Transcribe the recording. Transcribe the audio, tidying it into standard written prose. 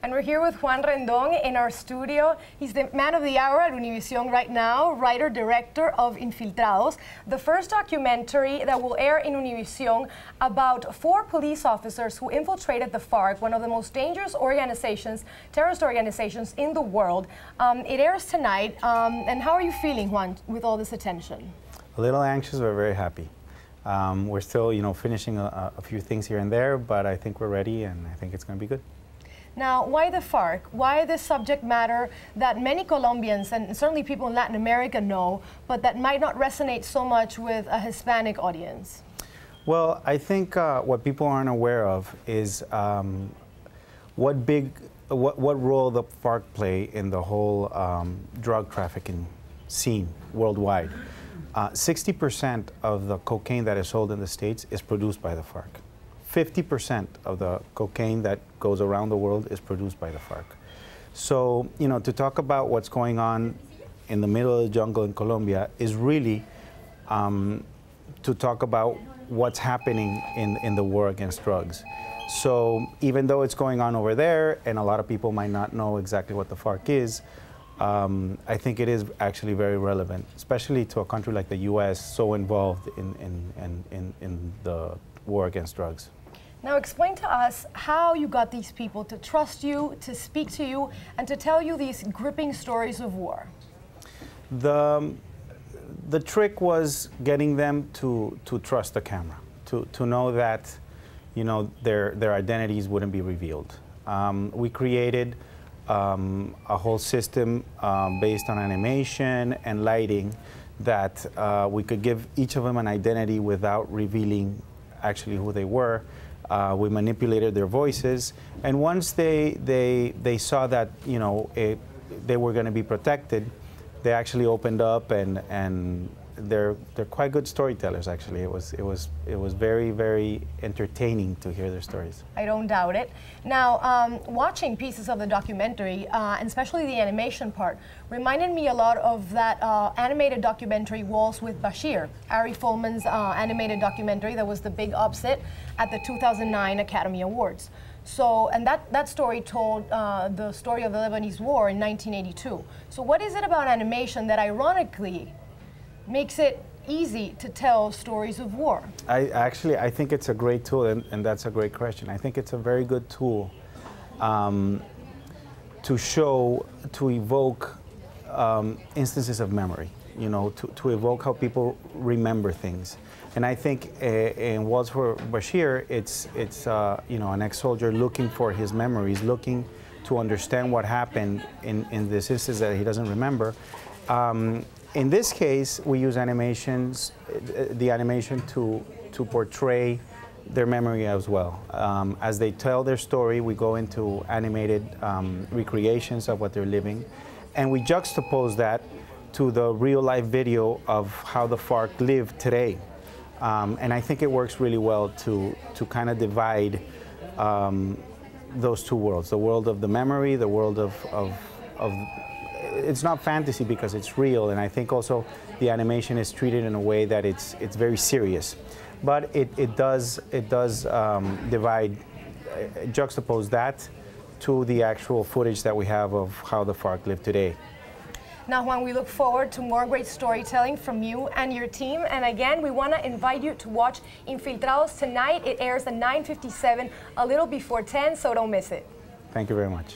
And we're here with Juan Rendon in our studio. He's the man of the hour at Univision right now, writer-director of Infiltrados, the first documentary that will air in Univision about 4 police officers who infiltrated the FARC, one of the most dangerous organizations, terrorist organizations in the world. It airs tonight. And how are you feeling, Juan, with all this attention? A little anxious, but very happy. We're still, finishing a few things here and there, but I think we're ready, and I think it's going to be good. Now, why the FARC? Why this subject matter that many Colombians and certainly people in Latin America know, but that might not resonate so much with a Hispanic audience? Well, I think what people aren't aware of is what role the FARC play in the whole drug trafficking scene worldwide. 60% of the cocaine that is sold in the States is produced by the FARC. 50% of the cocaine that goes around the world is produced by the FARC. So, to talk about what's going on in the middle of the jungle in Colombia is really to talk about what's happening in the war against drugs. So even though it's going on over there, and a lot of people might not know exactly what the FARC is, I think it is actually very relevant, especially to a country like the U.S., so involved in the war against drugs. Now explain to us how you got these people to trust you, to speak to you, and to tell you these gripping stories of war. The trick was getting them to trust the camera, to know that their identities wouldn't be revealed. We created a whole system based on animation and lighting that we could give each of them an identity without revealing actually who they were. We manipulated their voices, and once they saw that they were going to be protected, they actually opened up, and they're quite good storytellers. Actually, it was very, very entertaining to hear their stories. I don't doubt it. Now, watching pieces of the documentary, and especially the animation part, reminded me a lot of that animated documentary Walls with Bashir, Ari Folman's animated documentary that was the big upset at the 2009 Academy Awards. So, and that story told the story of the Lebanese War in 1982. So what is it about animation that ironically makes it easy to tell stories of war? I think it's a great tool, and that's a great question. I think it's a very good tool to show, to evoke instances of memory, to evoke how people remember things. And I think in Walls for Bashir, it's an ex-soldier looking for his memories, looking to understand what happened in this instance that he doesn't remember. In this case, we use animations, the animation to portray their memory as well. As they tell their story, we go into animated recreations of what they're living, and we juxtapose that to the real-life video of how the FARC live today. And I think it works really well to kind of divide those two worlds, the world of the memory, the world of it's not fantasy because it's real, and I think also the animation is treated in a way that it's very serious. But it does divide, juxtapose that to the actual footage that we have of how the FARC live today. Now, Juan, we look forward to more great storytelling from you and your team. And again, we want to invite you to watch Infiltrados tonight. It airs at 9:57, a little before 10, so don't miss it. Thank you very much.